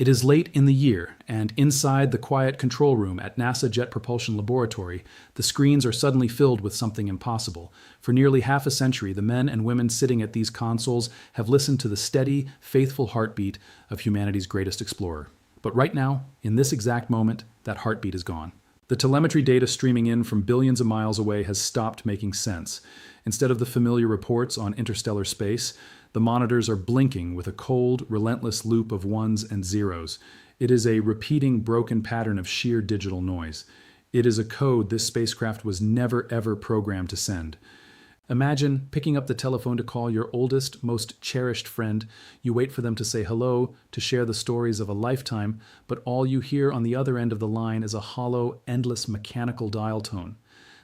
It is late in the year, and inside the quiet control room at NASA Jet Propulsion Laboratory, the screens are suddenly filled with something impossible. For nearly half a century, the men and women sitting at these consoles have listened to the steady, faithful heartbeat of humanity's greatest explorer. But right now, in this exact moment, that heartbeat is gone. The telemetry data streaming in from billions of miles away has stopped making sense. Instead of the familiar reports on interstellar space, the monitors are blinking with a cold, relentless loop of ones and zeros. It is a repeating, broken pattern of sheer digital noise. It is a code this spacecraft was never, ever programmed to send. Imagine picking up the telephone to call your oldest, most cherished friend. You wait for them to say hello, to share the stories of a lifetime, but all you hear on the other end of the line is a hollow, endless mechanical dial tone.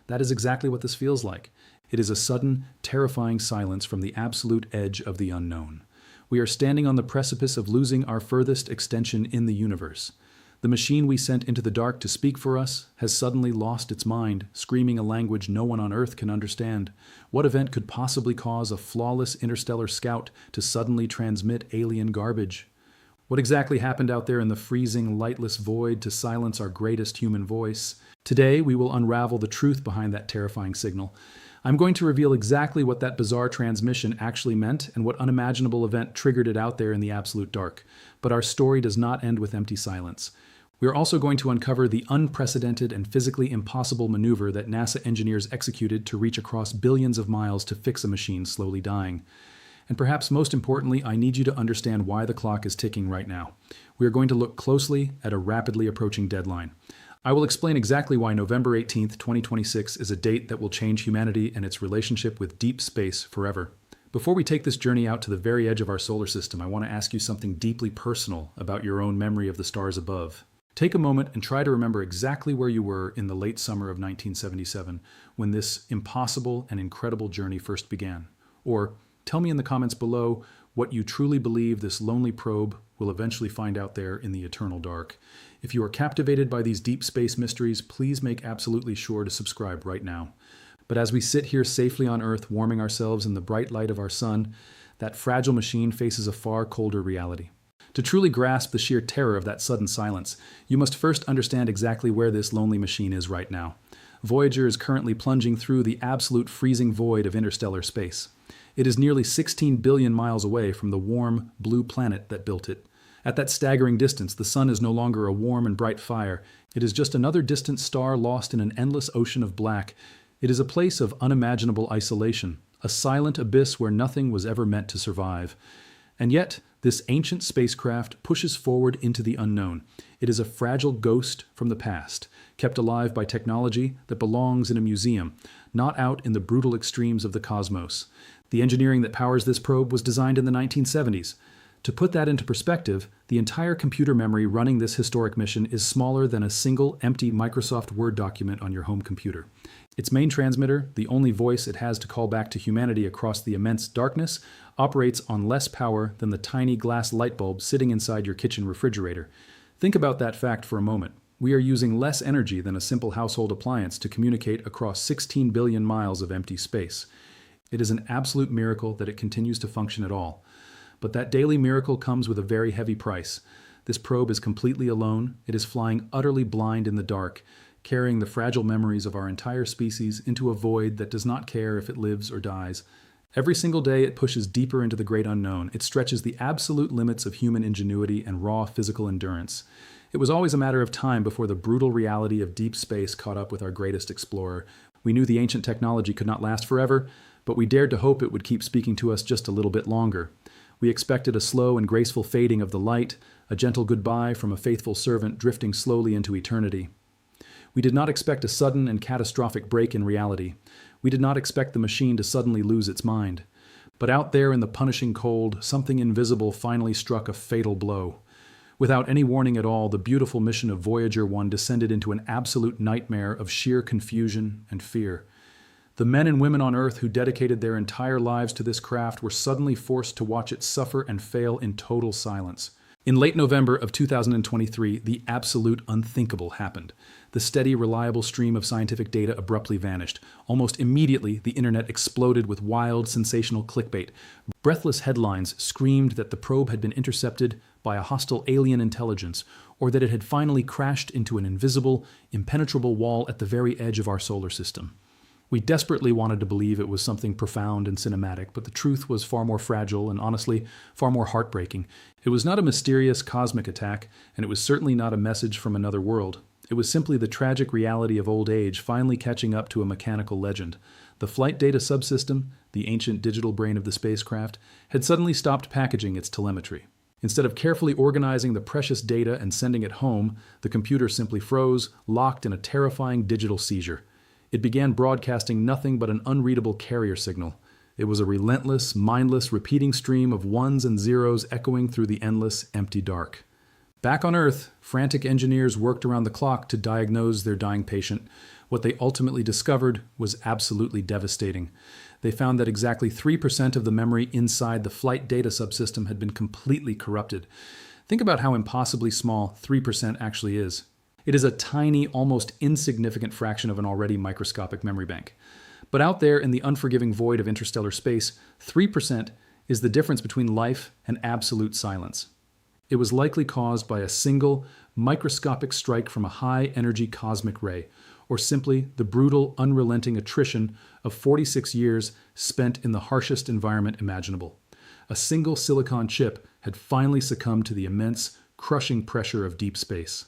That is exactly what this feels like. It is a sudden, terrifying silence from the absolute edge of the unknown. We are standing on the precipice of losing our furthest extension in the universe. The machine we sent into the dark to speak for us has suddenly lost its mind, screaming a language no one on Earth can understand. What event could possibly cause a flawless interstellar scout to suddenly transmit alien garbage? What exactly happened out there in the freezing, lightless void to silence our greatest human voice? Today, we will unravel the truth behind that terrifying signal. I'm going to reveal exactly what that bizarre transmission actually meant and what unimaginable event triggered it out there in the absolute dark. But our story does not end with empty silence. We are also going to uncover the unprecedented and physically impossible maneuver that NASA engineers executed to reach across billions of miles to fix a machine slowly dying. And perhaps most importantly, I need you to understand why the clock is ticking right now. We are going to look closely at a rapidly approaching deadline. I will explain exactly why November 18th, 2026 is a date that will change humanity and its relationship with deep space forever. Before we take this journey out to the very edge of our solar system, I want to ask you something deeply personal about your own memory of the stars above. Take a moment and try to remember exactly where you were in the late summer of 1977 when this impossible and incredible journey first began. Or tell me in the comments below what you truly believe this lonely probe will eventually find out there in the eternal dark. If you are captivated by these deep space mysteries, please make absolutely sure to subscribe right now. But as we sit here safely on Earth, warming ourselves in the bright light of our sun, that fragile machine faces a far colder reality. To truly grasp the sheer terror of that sudden silence, you must first understand exactly where this lonely machine is right now. Voyager is currently plunging through the absolute freezing void of interstellar space. It is nearly 16 billion miles away from the warm, blue planet that built it. At that staggering distance, the sun is no longer a warm and bright fire. It is just another distant star lost in an endless ocean of black. It is a place of unimaginable isolation, a silent abyss where nothing was ever meant to survive. And yet, this ancient spacecraft pushes forward into the unknown. It is a fragile ghost from the past, kept alive by technology that belongs in a museum, not out in the brutal extremes of the cosmos. The engineering that powers this probe was designed in the 1970s. To put that into perspective, the entire computer memory running this historic mission is smaller than a single empty Microsoft Word document on your home computer. Its main transmitter, the only voice it has to call back to humanity across the immense darkness, operates on less power than the tiny glass light bulb sitting inside your kitchen refrigerator. Think about that fact for a moment. We are using less energy than a simple household appliance to communicate across 16 billion miles of empty space. It is an absolute miracle that it continues to function at all. But that daily miracle comes with a very heavy price. This probe is completely alone. It is flying utterly blind in the dark, carrying the fragile memories of our entire species into a void that does not care if it lives or dies. Every single day it pushes deeper into the great unknown. It stretches the absolute limits of human ingenuity and raw physical endurance. It was always a matter of time before the brutal reality of deep space caught up with our greatest explorer. We knew the ancient technology could not last forever, but we dared to hope it would keep speaking to us just a little bit longer. We expected a slow and graceful fading of the light, a gentle goodbye from a faithful servant drifting slowly into eternity. We did not expect a sudden and catastrophic break in reality. We did not expect the machine to suddenly lose its mind. But out there in the punishing cold, something invisible finally struck a fatal blow. Without any warning at all, the beautiful mission of Voyager 1 descended into an absolute nightmare of sheer confusion and fear. The men and women on Earth who dedicated their entire lives to this craft were suddenly forced to watch it suffer and fail in total silence. In late November of 2023, the absolute unthinkable happened. The steady, reliable stream of scientific data abruptly vanished. Almost immediately, the internet exploded with wild, sensational clickbait. Breathless headlines screamed that the probe had been intercepted by a hostile alien intelligence, or that it had finally crashed into an invisible, impenetrable wall at the very edge of our solar system. We desperately wanted to believe it was something profound and cinematic, but the truth was far more fragile and, honestly, far more heartbreaking. It was not a mysterious cosmic attack, and it was certainly not a message from another world. It was simply the tragic reality of old age finally catching up to a mechanical legend. The flight data subsystem, the ancient digital brain of the spacecraft, had suddenly stopped packaging its telemetry. Instead of carefully organizing the precious data and sending it home, the computer simply froze, locked in a terrifying digital seizure. It began broadcasting nothing but an unreadable carrier signal. It was a relentless, mindless, repeating stream of ones and zeros echoing through the endless, empty dark. Back on Earth, frantic engineers worked around the clock to diagnose their dying patient. What they ultimately discovered was absolutely devastating. They found that exactly 3% of the memory inside the flight data subsystem had been completely corrupted. Think about how impossibly small 3% actually is. It is a tiny, almost insignificant fraction of an already microscopic memory bank. But out there in the unforgiving void of interstellar space, 3% is the difference between life and absolute silence. It was likely caused by a single, microscopic strike from a high-energy cosmic ray, or simply the brutal, unrelenting attrition of 46 years spent in the harshest environment imaginable. A single silicon chip had finally succumbed to the immense, crushing pressure of deep space.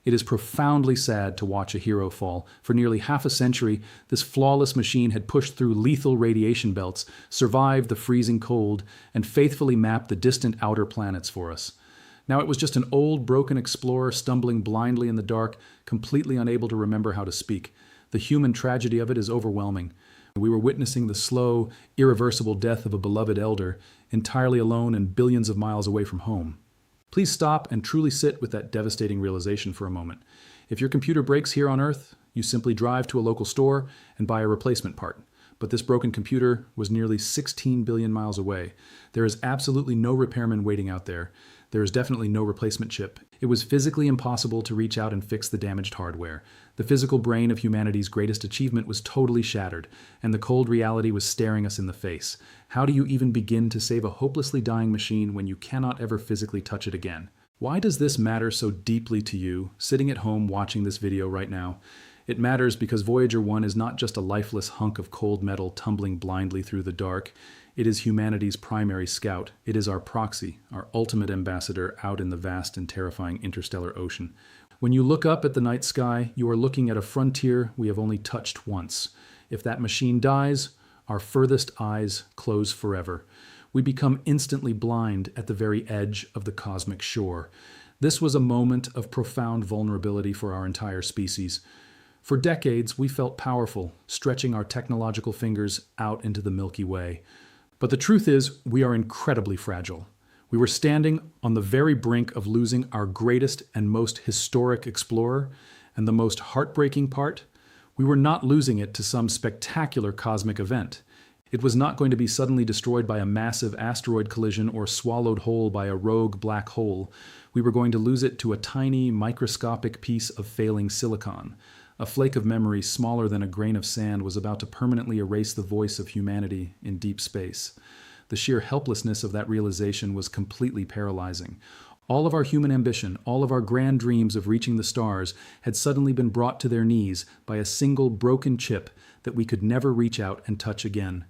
It is profoundly sad to watch a hero fall. For nearly half a century, this flawless machine had pushed through lethal radiation belts, survived the freezing cold, and faithfully mapped the distant outer planets for us. Now it was just an old, broken explorer stumbling blindly in the dark, completely unable to remember how to speak. The human tragedy of it is overwhelming. We were witnessing the slow, irreversible death of a beloved elder, entirely alone and billions of miles away from home. Please stop and truly sit with that devastating realization for a moment. If your computer breaks here on Earth, you simply drive to a local store and buy a replacement part. But this broken computer was nearly 16 billion miles away. There is absolutely no repairman waiting out there. There is definitely no replacement chip. It was physically impossible to reach out and fix the damaged hardware. The physical brain of humanity's greatest achievement was totally shattered, and the cold reality was staring us in the face. How do you even begin to save a hopelessly dying machine when you cannot ever physically touch it again? Why does this matter so deeply to you, sitting at home watching this video right now? It matters because Voyager 1 is not just a lifeless hunk of cold metal tumbling blindly through the dark. It is humanity's primary scout. It is our proxy, our ultimate ambassador out in the vast and terrifying interstellar ocean. When you look up at the night sky, you are looking at a frontier we have only touched once. If that machine dies, our furthest eyes close forever. We become instantly blind at the very edge of the cosmic shore. This was a moment of profound vulnerability for our entire species. For decades, we felt powerful, stretching our technological fingers out into the Milky Way. But the truth is, we are incredibly fragile. We were standing on the very brink of losing our greatest and most historic explorer, and the most heartbreaking part, we were not losing it to some spectacular cosmic event. It was not going to be suddenly destroyed by a massive asteroid collision or swallowed whole by a rogue black hole. We were going to lose it to a tiny, microscopic piece of failing silicon. A flake of memory smaller than a grain of sand was about to permanently erase the voice of humanity in deep space. The sheer helplessness of that realization was completely paralyzing. All of our human ambition, all of our grand dreams of reaching the stars had suddenly been brought to their knees by a single broken chip that we could never reach out and touch again.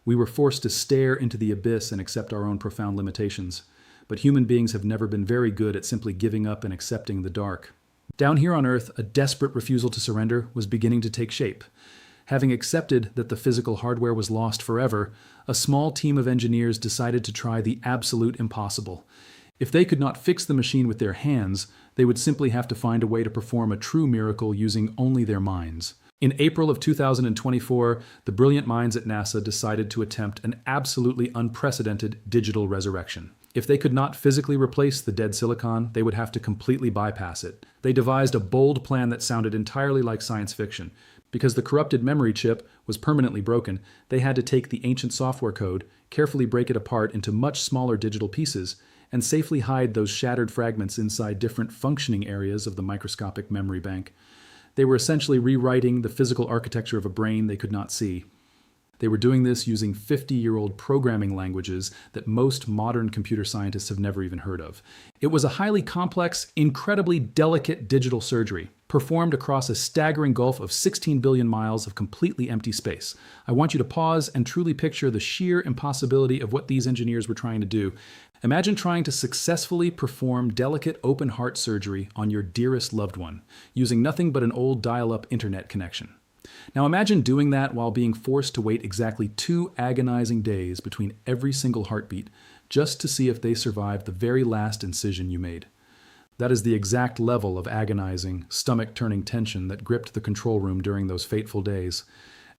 We were forced to stare into the abyss and accept our own profound limitations. But human beings have never been very good at simply giving up and accepting the dark. Down here on Earth, a desperate refusal to surrender was beginning to take shape. Having accepted that the physical hardware was lost forever, a small team of engineers decided to try the absolute impossible. If they could not fix the machine with their hands, they would simply have to find a way to perform a true miracle using only their minds. In April of 2024, the brilliant minds at NASA decided to attempt an absolutely unprecedented digital resurrection. If they could not physically replace the dead silicon, they would have to completely bypass it. They devised a bold plan that sounded entirely like science fiction. Because the corrupted memory chip was permanently broken, they had to take the ancient software code, carefully break it apart into much smaller digital pieces, and safely hide those shattered fragments inside different functioning areas of the microscopic memory bank. They were essentially rewriting the physical architecture of a brain they could not see. They were doing this using 50-year-old programming languages that most modern computer scientists have never even heard of. It was a highly complex, incredibly delicate digital surgery, performed across a staggering gulf of 16 billion miles of completely empty space. I want you to pause and truly picture the sheer impossibility of what these engineers were trying to do. Imagine trying to successfully perform delicate open heart surgery on your dearest loved one, using nothing but an old dial-up internet connection. Now imagine doing that while being forced to wait exactly 2 agonizing days between every single heartbeat just to see if they survived the very last incision you made. That is the exact level of agonizing, stomach-turning tension that gripped the control room during those fateful days.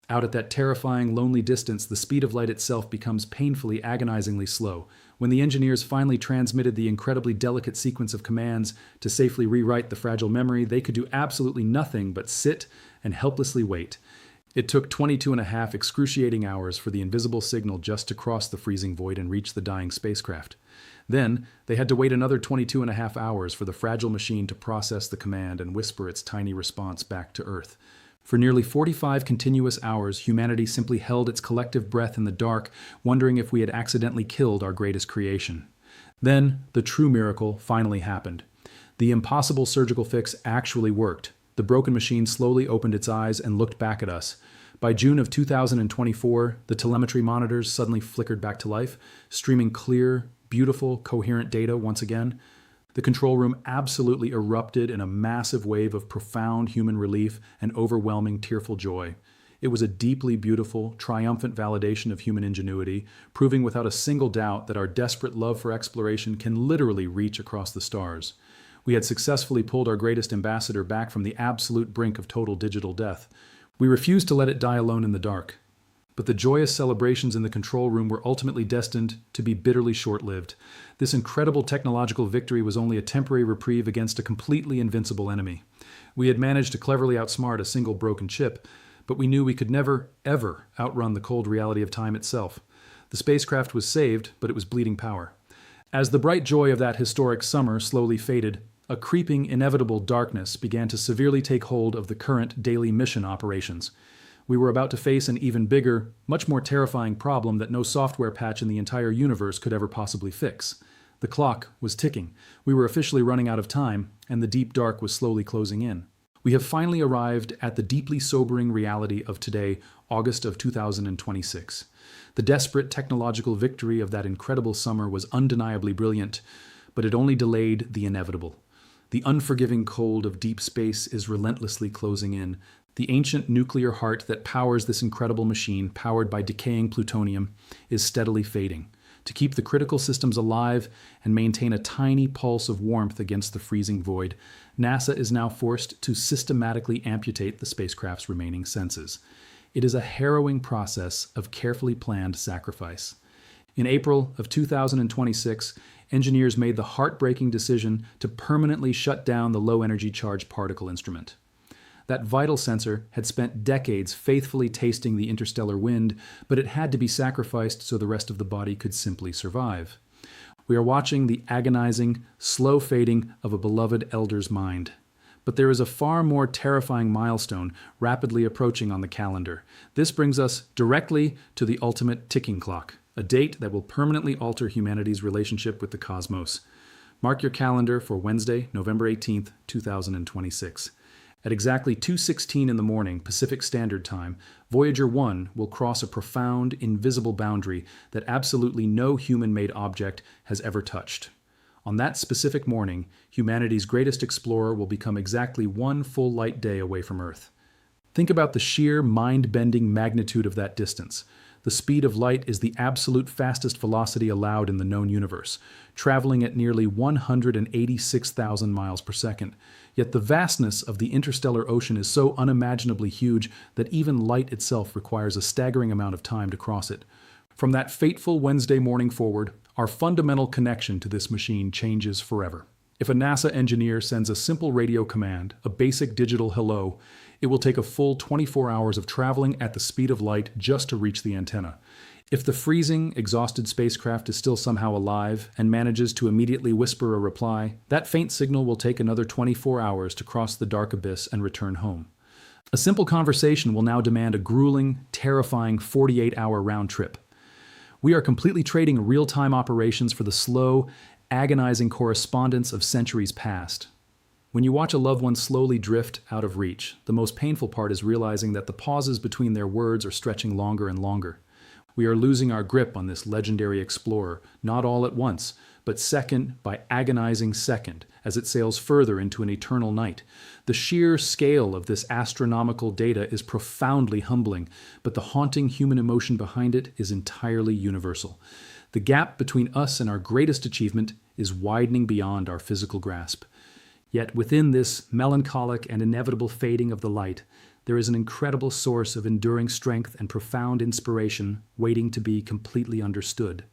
Out at that terrifying, lonely distance, the speed of light itself becomes painfully, agonizingly slow. When the engineers finally transmitted the incredibly delicate sequence of commands to safely rewrite the fragile memory, they could do absolutely nothing but sit and helplessly wait. It took 22.5 excruciating hours for the invisible signal just to cross the freezing void and reach the dying spacecraft. Then, they had to wait another 22.5 hours for the fragile machine to process the command and whisper its tiny response back to Earth. For nearly 45 continuous hours, humanity simply held its collective breath in the dark, wondering if we had accidentally killed our greatest creation. Then, the true miracle finally happened. The impossible surgical fix actually worked. The broken machine slowly opened its eyes and looked back at us. By June of 2024, the telemetry monitors suddenly flickered back to life, streaming clear, beautiful, coherent data once again. The control room absolutely erupted in a massive wave of profound human relief and overwhelming tearful joy. It was a deeply beautiful, triumphant validation of human ingenuity, proving without a single doubt that our desperate love for exploration can literally reach across the stars. We had successfully pulled our greatest ambassador back from the absolute brink of total digital death. We refused to let it die alone in the dark. But the joyous celebrations in the control room were ultimately destined to be bitterly short-lived. This incredible technological victory was only a temporary reprieve against a completely invincible enemy. We had managed to cleverly outsmart a single broken chip, but we knew we could never, ever outrun the cold reality of time itself. The spacecraft was saved, but it was bleeding power. As the bright joy of that historic summer slowly faded, a creeping, inevitable darkness began to severely take hold of the current daily mission operations. We were about to face an even bigger, much more terrifying problem that no software patch in the entire universe could ever possibly fix. The clock was ticking. We were officially running out of time, and the deep dark was slowly closing in. We have finally arrived at the deeply sobering reality of today, August of 2026. The desperate technological victory of that incredible summer was undeniably brilliant, but it only delayed the inevitable. The unforgiving cold of deep space is relentlessly closing in. The ancient nuclear heart that powers this incredible machine, powered by decaying plutonium, is steadily fading. To keep the critical systems alive and maintain a tiny pulse of warmth against the freezing void, NASA is now forced to systematically amputate the spacecraft's remaining senses. It is a harrowing process of carefully planned sacrifice. In April of 2026, engineers made the heartbreaking decision to permanently shut down the low-energy charged particle instrument. That vital sensor had spent decades faithfully tasting the interstellar wind, but it had to be sacrificed so the rest of the body could simply survive. We are watching the agonizing, slow fading of a beloved elder's mind. But there is a far more terrifying milestone rapidly approaching on the calendar. This brings us directly to the ultimate ticking clock, a date that will permanently alter humanity's relationship with the cosmos. Mark your calendar for Wednesday, November 18th, 2026. At exactly 2:16 in the morning, Pacific Standard Time, Voyager 1 will cross a profound, invisible boundary that absolutely no human-made object has ever touched. On that specific morning, humanity's greatest explorer will become exactly one full light day away from Earth. Think about the sheer, mind-bending magnitude of that distance. The speed of light is the absolute fastest velocity allowed in the known universe, traveling at nearly 186,000 miles per second. Yet the vastness of the interstellar ocean is so unimaginably huge that even light itself requires a staggering amount of time to cross it. From that fateful Wednesday morning forward, our fundamental connection to this machine changes forever. If a NASA engineer sends a simple radio command, a basic digital hello, it will take a full 24 hours of traveling at the speed of light just to reach the antenna. If the freezing, exhausted spacecraft is still somehow alive and manages to immediately whisper a reply, that faint signal will take another 24 hours to cross the dark abyss and return home. A simple conversation will now demand a grueling, terrifying 48-hour round trip. We are completely trading real-time operations for the slow, agonizing correspondence of centuries past. When you watch a loved one slowly drift out of reach, the most painful part is realizing that the pauses between their words are stretching longer and longer. We are losing our grip on this legendary explorer, not all at once, but second by agonizing second, as it sails further into an eternal night. The sheer scale of this astronomical data is profoundly humbling, but the haunting human emotion behind it is entirely universal. The gap between us and our greatest achievement is widening beyond our physical grasp. Yet within this melancholic and inevitable fading of the light, there is an incredible source of enduring strength and profound inspiration waiting to be completely understood.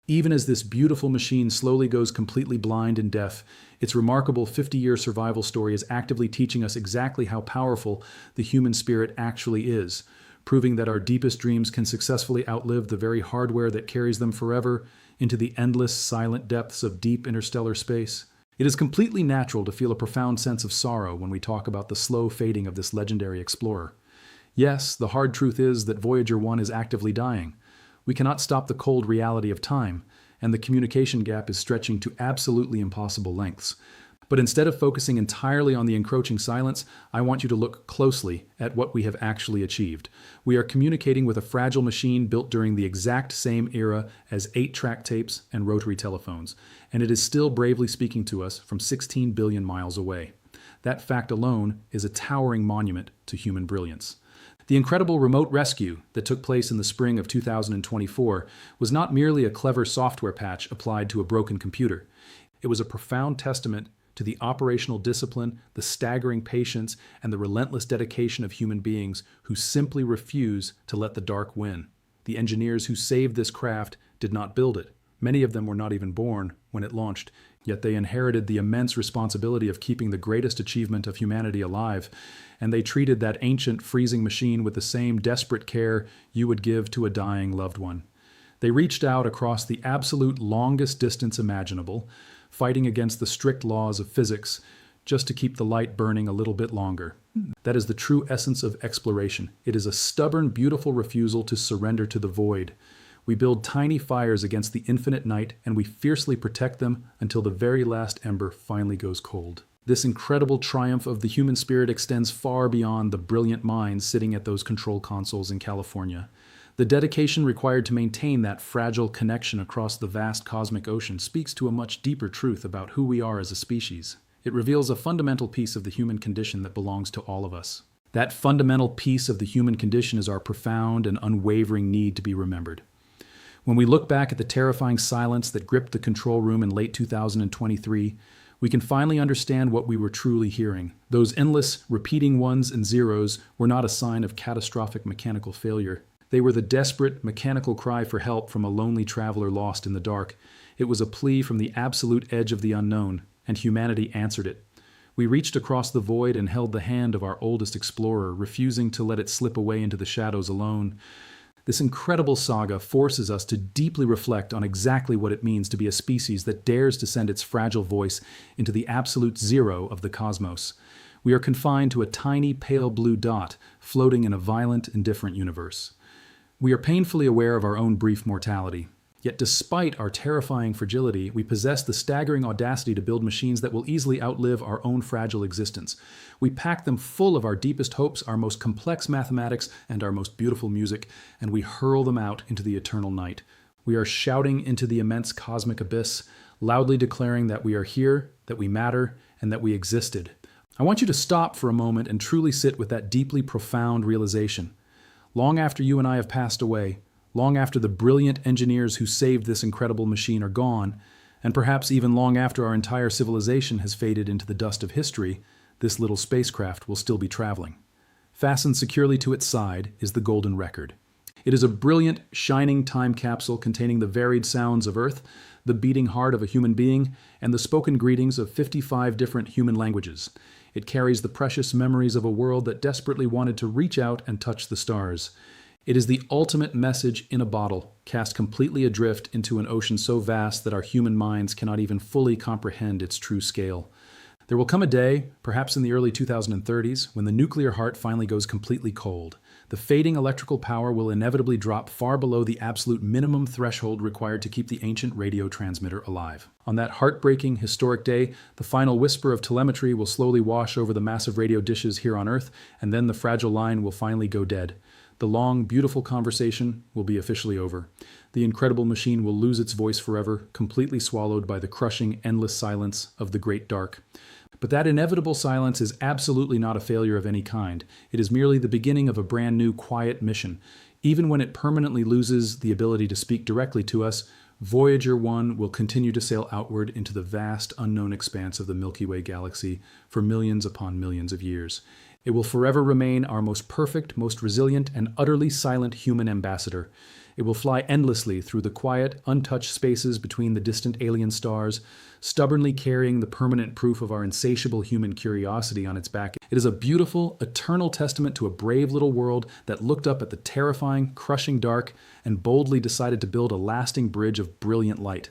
Even as this beautiful machine slowly goes completely blind and deaf, its remarkable 50-year survival story is actively teaching us exactly how powerful the human spirit actually is, proving that our deepest dreams can successfully outlive the very hardware that carries them forever into the endless, silent depths of deep interstellar space. It is completely natural to feel a profound sense of sorrow when we talk about the slow fading of this legendary explorer. Yes, the hard truth is that Voyager 1 is actively dying. We cannot stop the cold reality of time, and the communication gap is stretching to absolutely impossible lengths. But instead of focusing entirely on the encroaching silence, I want you to look closely at what we have actually achieved. We are communicating with a fragile machine built during the exact same era as 8-track tapes and rotary telephones, and it is still bravely speaking to us from 16 billion miles away. That fact alone is a towering monument to human brilliance. The incredible remote rescue that took place in the spring of 2024 was not merely a clever software patch applied to a broken computer. It was a profound testament to the operational discipline, the staggering patience, and the relentless dedication of human beings who simply refuse to let the dark win. The engineers who saved this craft did not build it. Many of them were not even born when it launched, yet they inherited the immense responsibility of keeping the greatest achievement of humanity alive, and they treated that ancient freezing machine with the same desperate care you would give to a dying loved one. They reached out across the absolute longest distance imaginable, fighting against the strict laws of physics just to keep the light burning a little bit longer. That is the true essence of exploration. It is a stubborn, beautiful refusal to surrender to the void. We build tiny fires against the infinite night, and we fiercely protect them until the very last ember finally goes cold. This incredible triumph of the human spirit extends far beyond the brilliant minds sitting at those control consoles in California. The dedication required to maintain that fragile connection across the vast cosmic ocean speaks to a much deeper truth about who we are as a species. It reveals a fundamental piece of the human condition that belongs to all of us. That fundamental piece of the human condition is our profound and unwavering need to be remembered. When we look back at the terrifying silence that gripped the control room in late 2023, we can finally understand what we were truly hearing. Those endless, repeating ones and zeros were not a sign of catastrophic mechanical failure. They were the desperate, mechanical cry for help from a lonely traveler lost in the dark. It was a plea from the absolute edge of the unknown, and humanity answered it. We reached across the void and held the hand of our oldest explorer, refusing to let it slip away into the shadows alone. This incredible saga forces us to deeply reflect on exactly what it means to be a species that dares to send its fragile voice into the absolute zero of the cosmos. We are confined to a tiny pale blue dot floating in a violent, indifferent universe. We are painfully aware of our own brief mortality. Yet despite our terrifying fragility, we possess the staggering audacity to build machines that will easily outlive our own fragile existence. We pack them full of our deepest hopes, our most complex mathematics, and our most beautiful music, and we hurl them out into the eternal night. We are shouting into the immense cosmic abyss, loudly declaring that we are here, that we matter, and that we existed. I want you to stop for a moment and truly sit with that deeply profound realization. Long after you and I have passed away, long after the brilliant engineers who saved this incredible machine are gone, and perhaps even long after our entire civilization has faded into the dust of history, this little spacecraft will still be traveling. Fastened securely to its side is the golden record. It is a brilliant, shining time capsule containing the varied sounds of Earth, the beating heart of a human being, and the spoken greetings of 55 different human languages. It carries the precious memories of a world that desperately wanted to reach out and touch the stars. It is the ultimate message in a bottle, cast completely adrift into an ocean so vast that our human minds cannot even fully comprehend its true scale. There will come a day, perhaps in the early 2030s, when the nuclear heart finally goes completely cold. The fading electrical power will inevitably drop far below the absolute minimum threshold required to keep the ancient radio transmitter alive. On that heartbreaking, historic day, the final whisper of telemetry will slowly wash over the massive radio dishes here on Earth, and then the fragile line will finally go dead. The long, beautiful conversation will be officially over. The incredible machine will lose its voice forever, completely swallowed by the crushing, endless silence of the great dark. But that inevitable silence is absolutely not a failure of any kind. It is merely the beginning of a brand new, quiet mission. Even when it permanently loses the ability to speak directly to us, Voyager 1 will continue to sail outward into the vast, unknown expanse of the Milky Way galaxy for millions upon millions of years. It will forever remain our most perfect, most resilient, and utterly silent human ambassador. It will fly endlessly through the quiet, untouched spaces between the distant alien stars, stubbornly carrying the permanent proof of our insatiable human curiosity on its back. It is a beautiful, eternal testament to a brave little world that looked up at the terrifying, crushing dark and boldly decided to build a lasting bridge of brilliant light.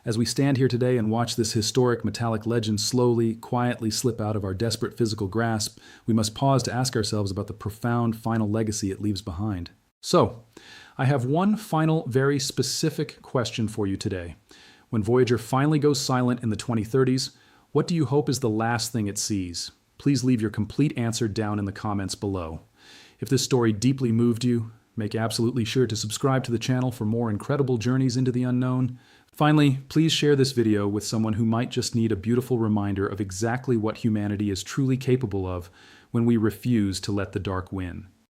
As we stand here today and watch this historic metallic legend slowly, quietly slip out of our desperate physical grasp, we must pause to ask ourselves about the profound final legacy it leaves behind. So, I have one final, very specific question for you today. When Voyager finally goes silent in the 2030s, what do you hope is the last thing it sees? Please leave your complete answer down in the comments below. If this story deeply moved you, make absolutely sure to subscribe to the channel for more incredible journeys into the unknown. Finally, please share this video with someone who might just need a beautiful reminder of exactly what humanity is truly capable of when we refuse to let the dark win.